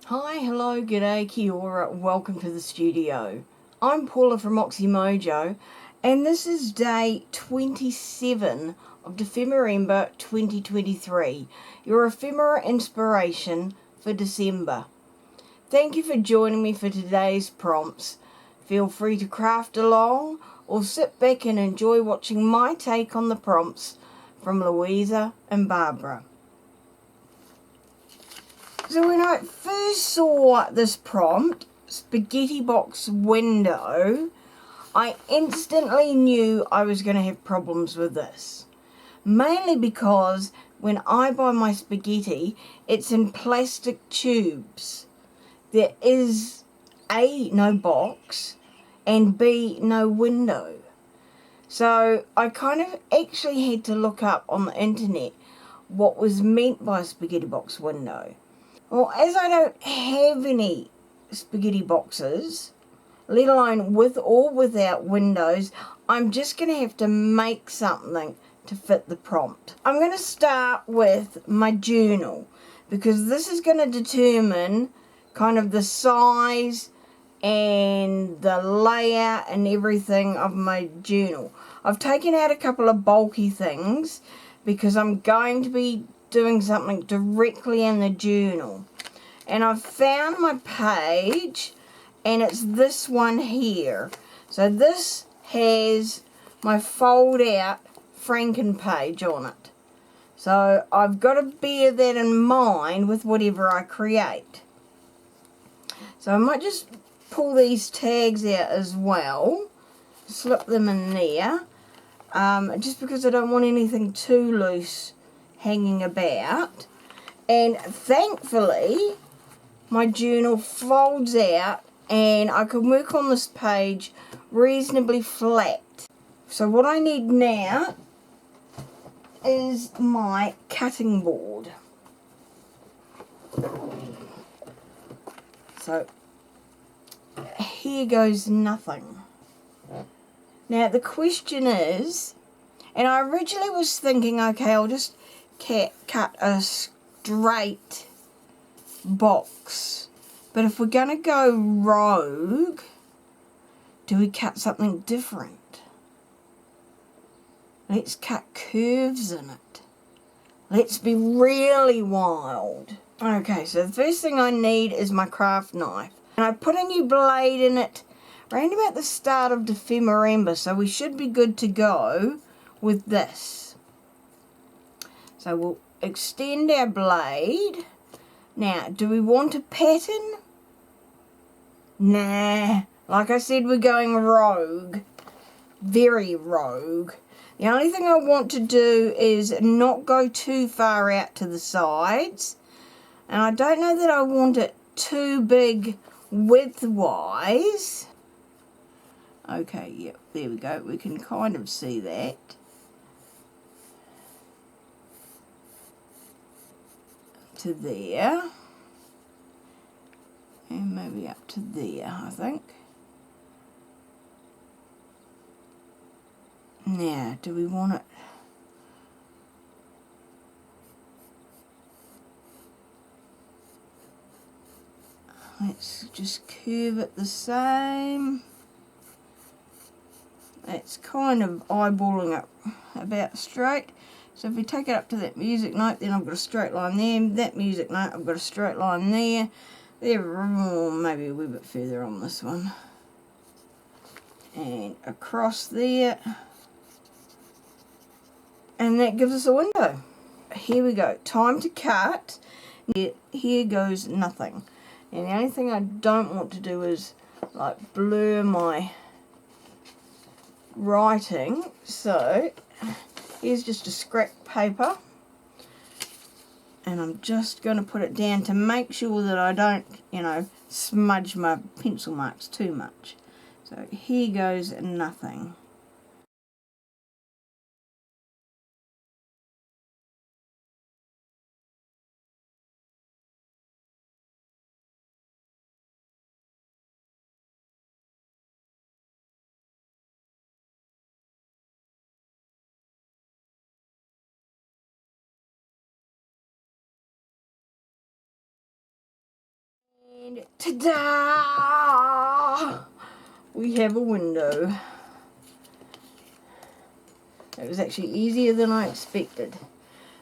Hi, hello, g'day, kia ora, welcome to the studio. I'm Paula from Moxy Mojo, and this is day 27 of Dephemerember 2023, your ephemera inspiration for December. Thank you for joining me for today's prompts. Feel free to craft along or sit back and enjoy watching my take on the prompts from Louisa and Barbara. So when I first saw this prompt, spaghetti box window, I instantly knew I was going to have problems with this. Mainly because when I buy my spaghetti, it's in plastic tubes. There is A, no box, and B, no window. So I kind of actually had to look up on the internet what was meant by a spaghetti box window. Well, as I don't have any spaghetti boxes, let alone with or without windows, I'm just going to have to make something to fit the prompt. I'm going to start with my journal because this is going to determine kind of the size and the layout and everything of my journal. I've taken out a couple of bulky things because I'm going to be doing something directly in the journal. And I've found my page, and it's this one here. So this has my fold out Franken page on it. So I've got to bear that in mind with whatever I create. So I might just pull these tags out as well, slip them in there, just because I don't want anything too loose hanging about. And thankfully my journal folds out and I can work on this page reasonably flat. So what I need now is my cutting board. So here goes nothing. Now the question is, and I originally was thinking, okay, I'll just cut a straight box. But if we're going to go rogue, do we cut something different? Let's cut curves in it. Let's be really wild. Okay, so the first thing I need is my craft knife. And I put a new blade in it around about the start of Dephemerember, so we should be good to go with this. So we'll extend our blade. Now, do we want a pattern? Nah. Like I said, we're going rogue. Very rogue. The only thing I want to do is not go too far out to the sides. And I don't know that I want it too big width-wise. Okay, yep, there we go. We can kind of see that. To there. And maybe up to there, I think. Now, do we want it? Let's just curve it the same. It's kind of eyeballing it about straight. So if we take it up to that music note, then I've got a straight line there. That music note, I've got a straight line there. There, or maybe a wee bit further on this one. And across there. And that gives us a window. Here we go. Time to cut. Here goes nothing. And the only thing I don't want to do is like blur my writing. So here's just a scrap paper. And I'm just going to put it down to make sure that I don't, smudge my pencil marks too much. So here goes nothing. And ta-da! We have a window. It was actually easier than I expected.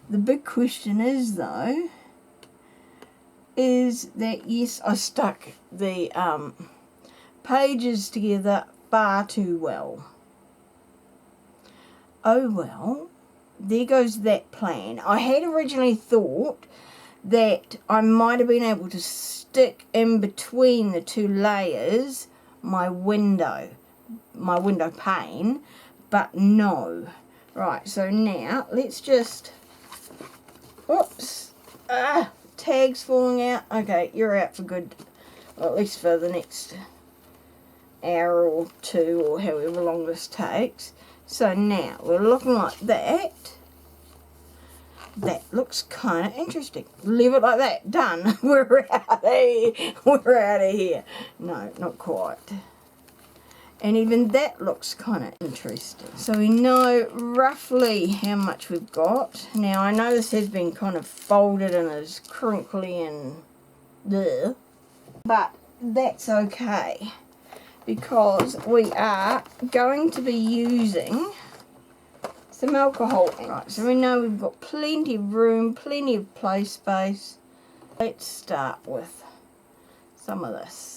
The big question is, though, is that, yes, I stuck the pages together far too well. Oh well, there goes that plan. I had originally thought that I might have been able to stick in between the two layers my window pane, but no. Right, so now let's just, whoops, tag's falling out. Okay, you're out for good, well, at least for the next hour or two, or however long this takes. So now we're looking like that. That looks kind of interesting. Leave it like that. Done. We're out of here. We're out of here. No, not quite. And even that looks kind of interesting. So we know roughly how much we've got. Now I know this has been kind of folded and is crinkly and there, but that's okay because we are going to be using some alcohol. Right, so we know we've got plenty of room, plenty of play space. Let's start with some of this.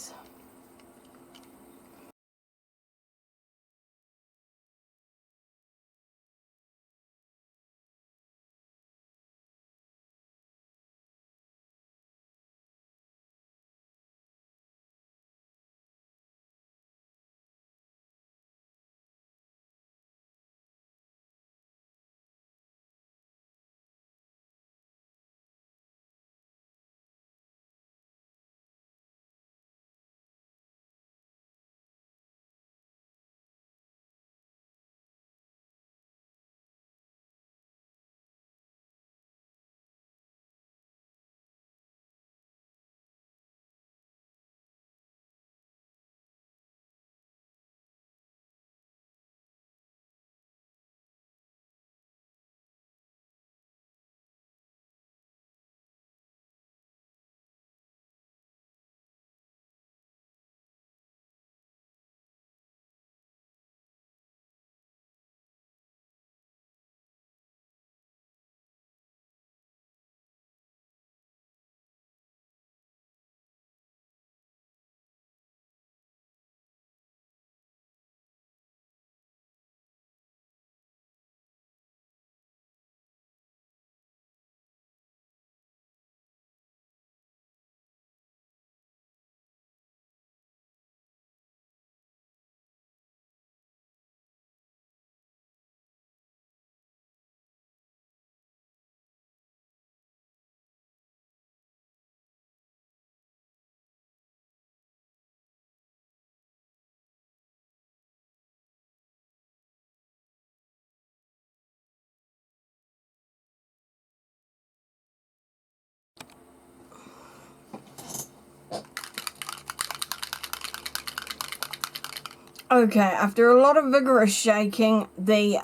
Okay, after a lot of vigorous shaking, the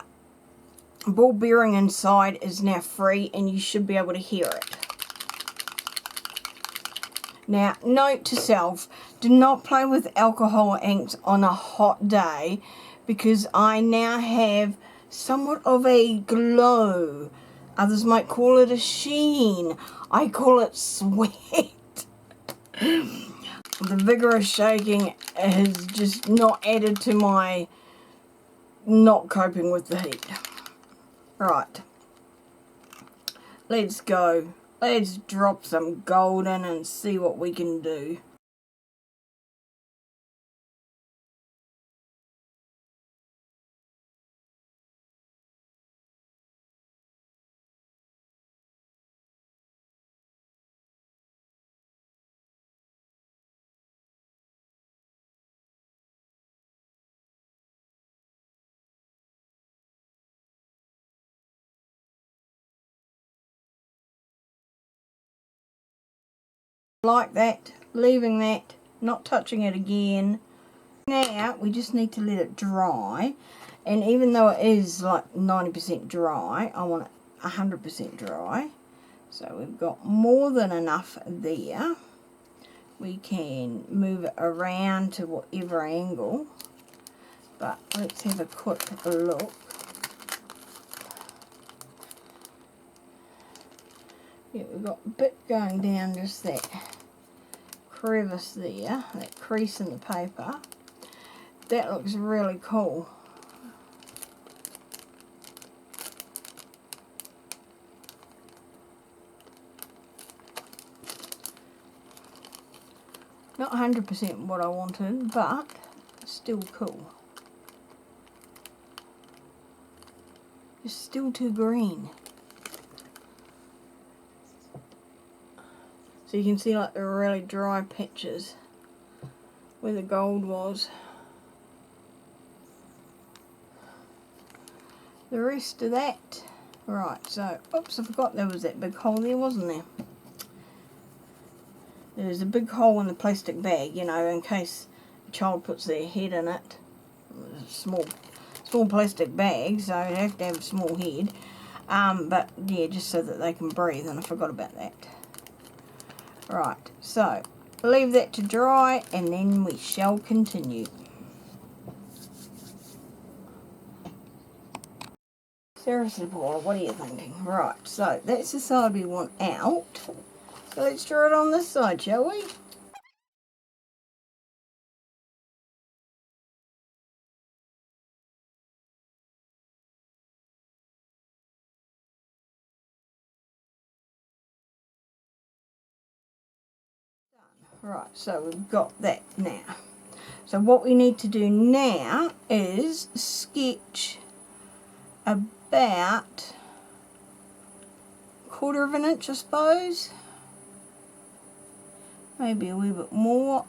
ball bearing inside is now free and you should be able to hear it. Now, note to self, do not play with alcohol inks on a hot day because I now have somewhat of a glow. Others might call it a sheen. I call it sweat. The vigorous shaking has just not added to my not coping with the heat. Right, let's go. Let's drop some gold in and see what we can do. Like that, leaving that, not touching it again. Now we just need to let it dry, and even though it is like 90% dry, I want it 100% dry. So we've got more than enough there we can move it around to whatever angle, but let's have a quick look. Yeah, we've got a bit going down just that crevice there, that crease in the paper. That looks really cool. Not 100% what I wanted, but still cool. It's still too green. So you can see like the really dry patches where the gold was. The rest of that, right, so, oops, I forgot there was that big hole there, wasn't there? There's a big hole in the plastic bag, you know, in case a child puts their head in it. Small plastic bag, so you have to have a small head. But yeah, just so that they can breathe, and I forgot about that. Right, so leave that to dry, and then we shall continue. Seriously, Paula, what are you thinking? Right, so that's the side we want out. So let's draw it on this side, shall we? Right, so we've got that now. So what we need to do now is sketch about 1/4 of an inch, I suppose. Maybe a wee bit more.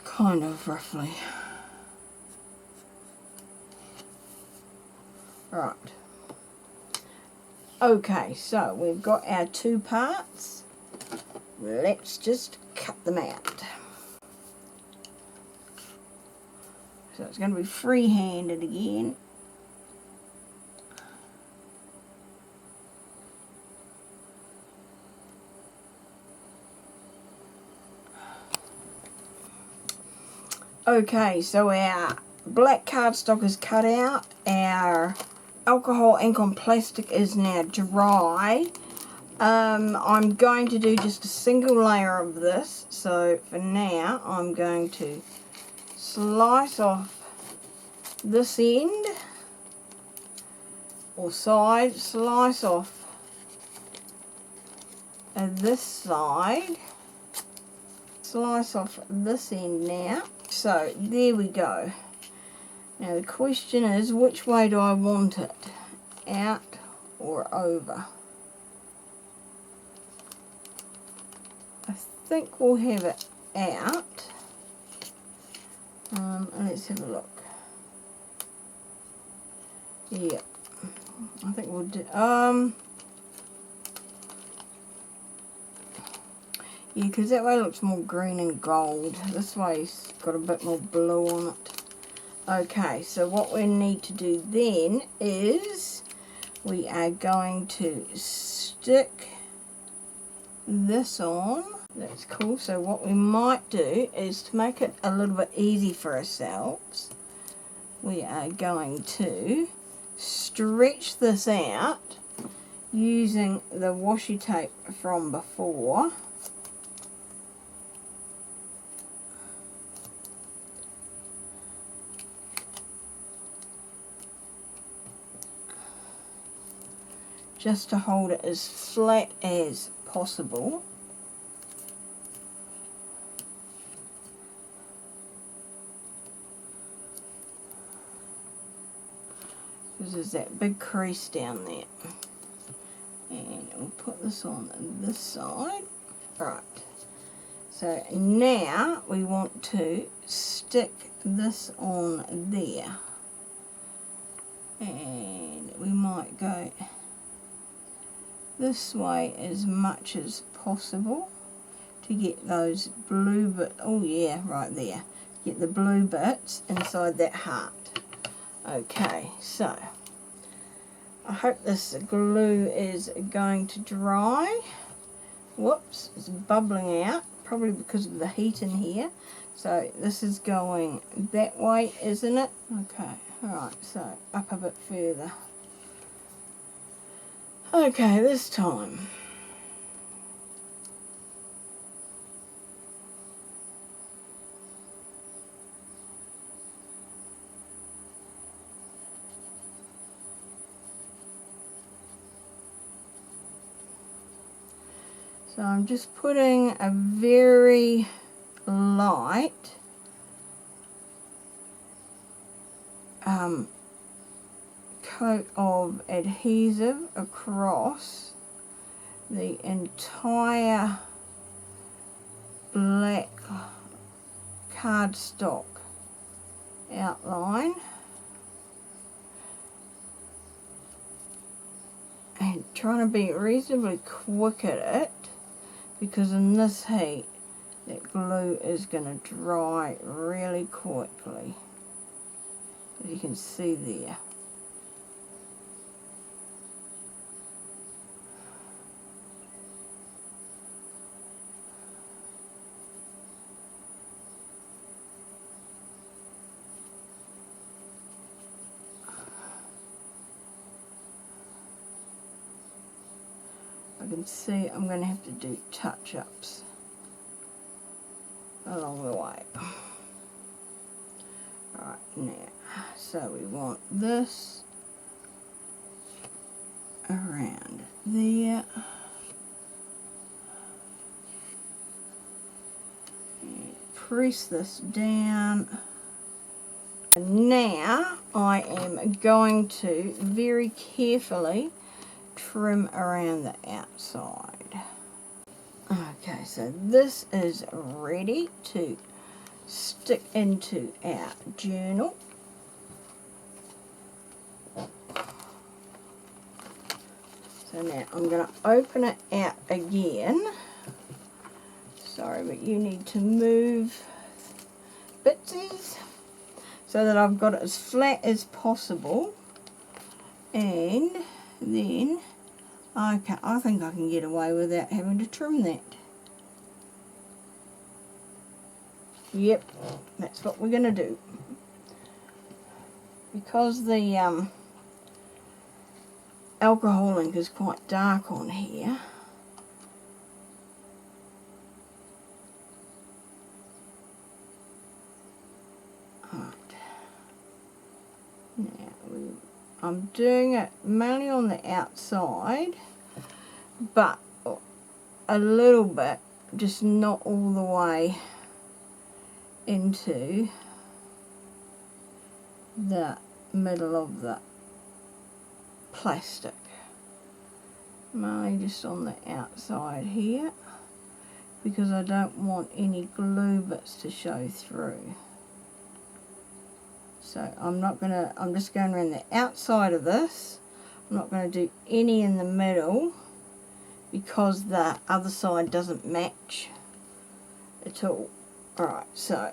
Kind of roughly. Right. Okay, so we've got our 2 parts. Let's just cut them out. So it's going to be free-handed again. Okay, so our black cardstock is cut out. Our alcohol ink on plastic is now dry. I'm going to do just a single layer of this. So for now, I'm going to slice off this end or side, slice off this side, slice off this end now. So there we go. Now the question is, which way do I want it? Out or over? I think we'll have it out. Let's have a look. Yeah, I think we'll do. Yeah, because that way looks more green and gold. This way's got a bit more blue on it. Okay, so what we need to do then is we are going to stick this on. That's cool. So what we might do is, to make it a little bit easy for ourselves, we are going to stretch this out using the washi tape from before. Just to hold it as flat as possible. Because there's that big crease down there. And we'll put this on this side. Right. So now we want to stick this on there. And we might go this way as much as possible to get those blue bits. Oh yeah, right there. Get the blue bits inside that heart. Okay, so I hope this glue is going to dry. Whoops, it's bubbling out, probably because of the heat in here. So this is going that way, isn't it? Okay, alright, so up a bit further. Okay, this time. So I'm just putting a very light coat of adhesive across the entire black cardstock outline, and trying to be reasonably quick at it, because in this heat that glue is going to dry really quickly, as you can see there. I can see I'm going to have to do touch-ups along the way. Alright, now, so we want this around there. And press this down. And now I am going to very carefully trim around the outside. Okay, so this is ready to stick into our journal. So now I'm going to open it out again. Sorry, but you need to move bitsies so that I've got it as flat as possible. And then I think I can get away without having to trim that. Yep, that's what we're going to do. Because the alcohol ink is quite dark on here, I'm doing it mainly on the outside, but a little bit, just not all the way into the middle of the plastic. Mainly just on the outside here, because I don't want any glue bits to show through. So I'm just going around the outside of this. I'm not going to do any in the middle because the other side doesn't match at all. Alright, so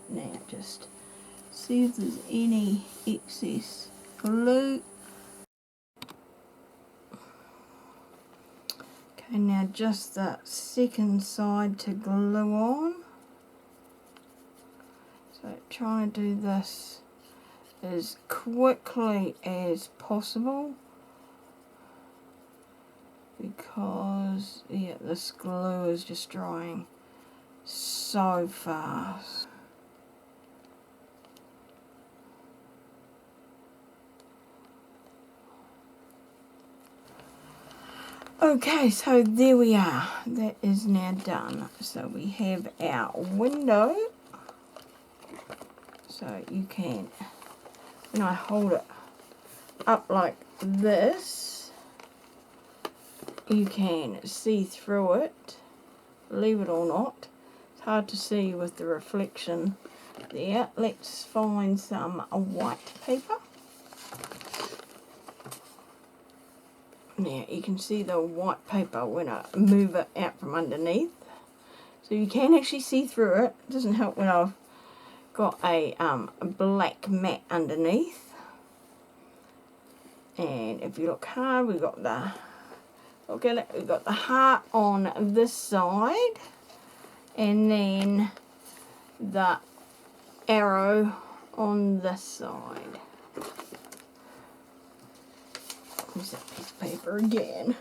now just see if there's any excess glue. Okay, now just the second side to glue on. So try and do this as quickly as possible, because yeah, this glue is just drying so fast. Okay, so there we are. That is now done. So we have our window. So you can, when I hold it up like this, you can see through it, believe it or not. It's hard to see with the reflection there. Let's find some white paper. Now you can see the white paper when I move it out from underneath. So you can actually see through it. It doesn't help when I've got a black mat underneath. And if you look hard, we've got the, look at it, we've got the heart on this side, and then the arrow on this side. Use that piece of paper again.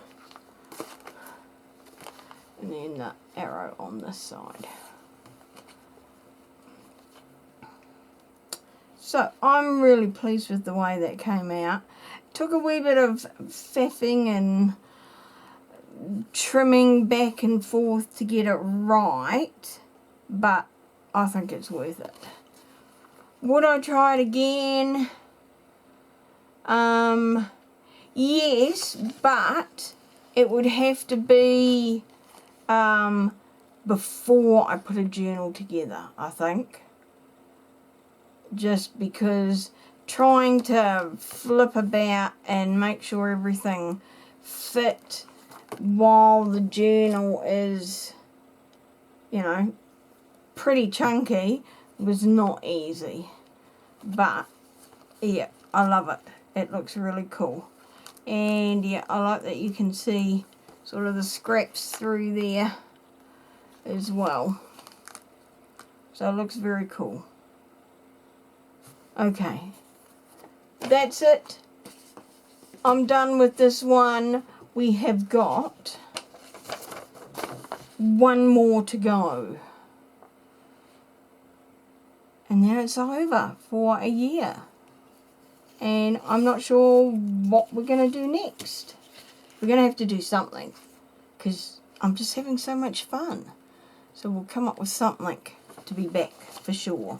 And then the arrow on this side. So I'm really pleased with the way that came out. It took a wee bit of faffing and trimming back and forth to get it right, but I think it's worth it. Would I try it again? Yes, but it would have to be before I put a journal together, I think. Just because trying to flip about and make sure everything fit while the journal is, you know, pretty chunky was not easy. But yeah, I love it. It looks really cool. And yeah, I like that you can see sort of the scraps through there as well. So it looks very cool. Okay, that's it. I'm done with this one. We have got one more to go. And then it's over for a year. And I'm not sure what we're going to do next. We're going to have to do something, because I'm just having so much fun. So we'll come up with something to be back for sure.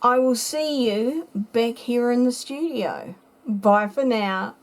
I will see you back here in the studio. Bye for now.